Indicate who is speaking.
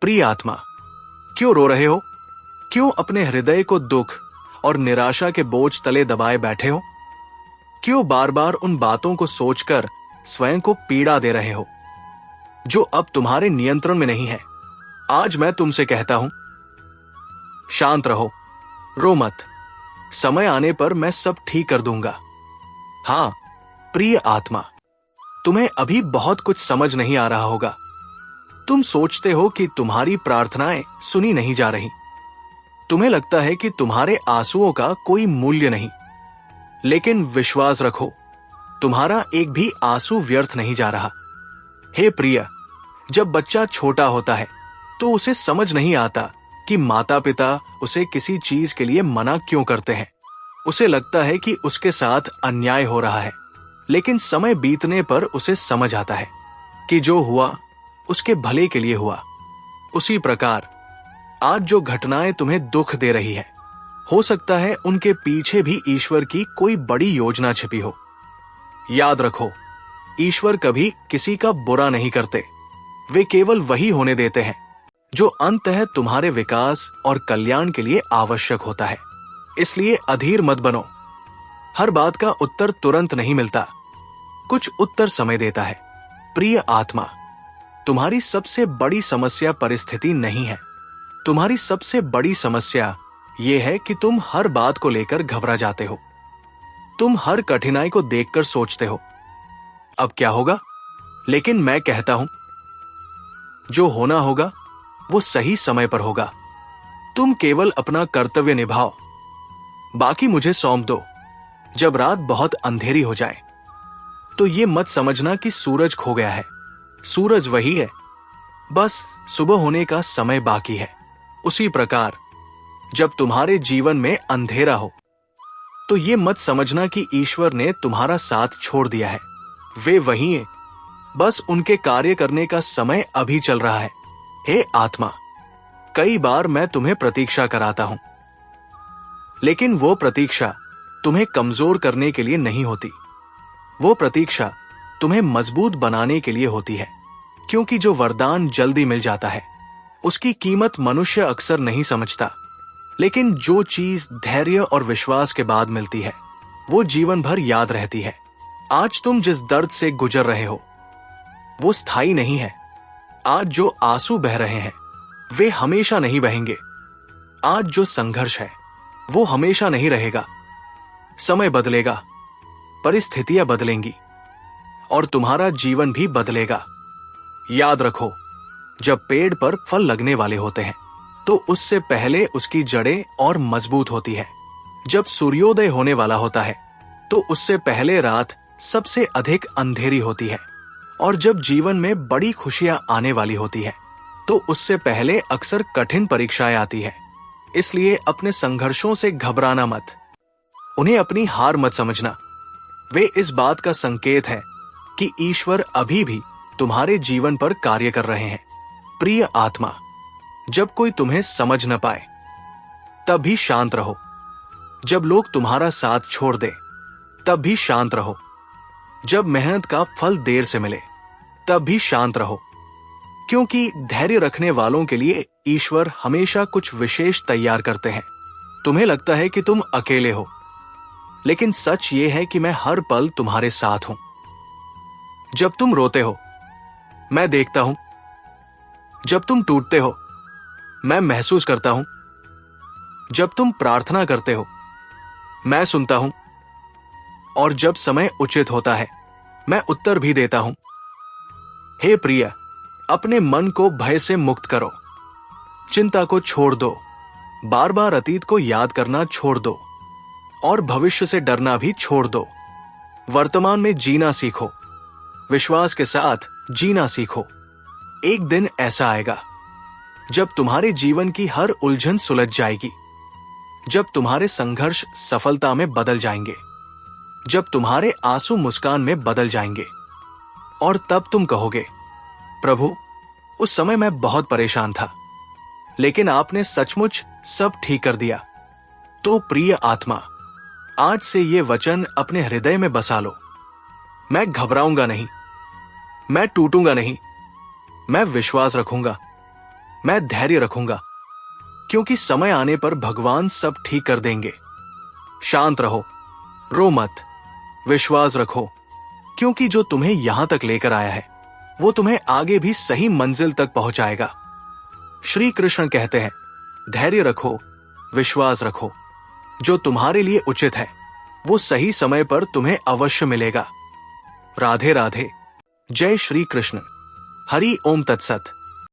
Speaker 1: प्रिय आत्मा, क्यों रो रहे हो? क्यों अपने हृदय को दुख और निराशा के बोझ तले दबाए बैठे हो? क्यों बार बार उन बातों को सोचकर स्वयं को पीड़ा दे रहे हो जो अब तुम्हारे नियंत्रण में नहीं है? आज मैं तुमसे कहता हूं, शांत रहो, रो मत। समय आने पर मैं सब ठीक कर दूंगा। हां प्रिय आत्मा, तुम्हें अभी बहुत कुछ समझ नहीं आ रहा होगा। तुम सोचते हो कि तुम्हारी प्रार्थनाएं सुनी नहीं जा रही। तुम्हें लगता है कि तुम्हारे आंसुओं का कोई मूल्य नहीं। लेकिन विश्वास रखो, तुम्हारा एक भी आंसू व्यर्थ नहीं जा रहा। हे प्रिय, जब बच्चा छोटा होता है तो उसे समझ नहीं आता कि माता पिता उसे किसी चीज के लिए मना क्यों करते हैं। उसे लगता है कि उसके साथ अन्याय हो रहा है। लेकिन समय बीतने पर उसे समझ आता है कि जो हुआ उसके भले के लिए हुआ। उसी प्रकार आज जो घटनाएं तुम्हें दुख दे रही है, हो सकता है उनके पीछे भी ईश्वर की कोई बड़ी योजना छिपी हो। याद रखो, ईश्वर कभी किसी का बुरा नहीं करते। वे केवल वही होने देते हैं जो अंततः तुम्हारे विकास और कल्याण के लिए आवश्यक होता है। इसलिए अधीर मत बनो। हर बात का उत्तर तुरंत नहीं मिलता, कुछ उत्तर समय देता है। प्रिय आत्मा, तुम्हारी सबसे बड़ी समस्या परिस्थिति नहीं है। तुम्हारी सबसे बड़ी समस्या यह है कि तुम हर बात को लेकर घबरा जाते हो। तुम हर कठिनाई को देखकर सोचते हो, अब क्या होगा? लेकिन मैं कहता हूं, जो होना होगा वो सही समय पर होगा। तुम केवल अपना कर्तव्य निभाओ, बाकी मुझे सौंप दो। जब रात बहुत अंधेरी हो जाए तो ये मत समझना कि सूरज खो गया है। सूरज वही है, बस सुबह होने का समय बाकी है। उसी प्रकार जब तुम्हारे जीवन में अंधेरा हो तो ये मत समझना कि ईश्वर ने तुम्हारा साथ छोड़ दिया है। वे वही हैं, बस उनके कार्य करने का समय अभी चल रहा है। हे आत्मा, कई बार मैं तुम्हें प्रतीक्षा कराता हूं, लेकिन वो प्रतीक्षा तुम्हें कमजोर करने के लिए नहीं होती। वो प्रतीक्षा तुम्हें मजबूत बनाने के लिए होती है। क्योंकि जो वरदान जल्दी मिल जाता है उसकी कीमत मनुष्य अक्सर नहीं समझता। लेकिन जो चीज धैर्य और विश्वास के बाद मिलती है वो जीवन भर याद रहती है। आज तुम जिस दर्द से गुजर रहे हो वो स्थायी नहीं है। आज जो आंसू बह रहे हैं वे हमेशा नहीं बहेंगे। आज जो संघर्ष है वो हमेशा नहीं रहेगा। समय बदलेगा, परिस्थितियां बदलेंगी और तुम्हारा जीवन भी बदलेगा। याद रखो, जब पेड़ पर फल लगने वाले होते हैं तो उससे पहले उसकी जड़ें और मजबूत होती है। जब सूर्योदय होने वाला होता है तो उससे पहले रात सबसे अधिक अंधेरी होती है। और जब जीवन में बड़ी खुशियां आने वाली होती है तो उससे पहले अक्सर कठिन परीक्षाएं आती है। इसलिए अपने संघर्षों से घबराना मत, उन्हें अपनी हार मत समझना। वे इस बात का संकेत है कि ईश्वर अभी भी तुम्हारे जीवन पर कार्य कर रहे हैं। प्रिय आत्मा, जब कोई तुम्हें समझ न पाए तब भी शांत रहो। जब लोग तुम्हारा साथ छोड़ दे तब भी शांत रहो। जब मेहनत का फल देर से मिले तब भी शांत रहो। क्योंकि धैर्य रखने वालों के लिए ईश्वर हमेशा कुछ विशेष तैयार करते हैं। तुम्हें लगता है कि तुम अकेले हो, लेकिन सच ये है कि मैं हर पल तुम्हारे साथ हूं। जब तुम रोते हो मैं देखता हूं। जब तुम टूटते हो मैं महसूस करता हूं। जब तुम प्रार्थना करते हो मैं सुनता हूं। और जब समय उचित होता है मैं उत्तर भी देता हूं। हे प्रिय, अपने मन को भय से मुक्त करो। चिंता को छोड़ दो। बार बार अतीत को याद करना छोड़ दो और भविष्य से डरना भी छोड़ दो। वर्तमान में जीना सीखो। विश्वास के साथ जीना सीखो। एक दिन ऐसा आएगा जब तुम्हारे जीवन की हर उलझन सुलझ जाएगी, जब तुम्हारे संघर्ष सफलता में बदल जाएंगे, जब तुम्हारे आंसू मुस्कान में बदल जाएंगे। और तब तुम कहोगे, प्रभु, उस समय मैं बहुत परेशान था, लेकिन आपने सचमुच सब ठीक कर दिया। तो प्रिय आत्मा, आज से ये वचन अपने हृदय में बसा लो। मैं घबराऊंगा नहीं, मैं टूटूंगा नहीं, मैं विश्वास रखूंगा, मैं धैर्य रखूंगा, क्योंकि समय आने पर भगवान सब ठीक कर देंगे। शांत रहो, रो मत, विश्वास रखो, क्योंकि जो तुम्हें यहां तक लेकर आया है वो तुम्हें आगे भी सही मंजिल तक पहुंचाएगा। श्री कृष्ण कहते हैं, धैर्य रखो, विश्वास रखो, जो तुम्हारे लिए उचित है वो सही समय पर तुम्हें अवश्य मिलेगा। राधे राधे। जय श्री कृष्ण। हरि ओम तत्सत।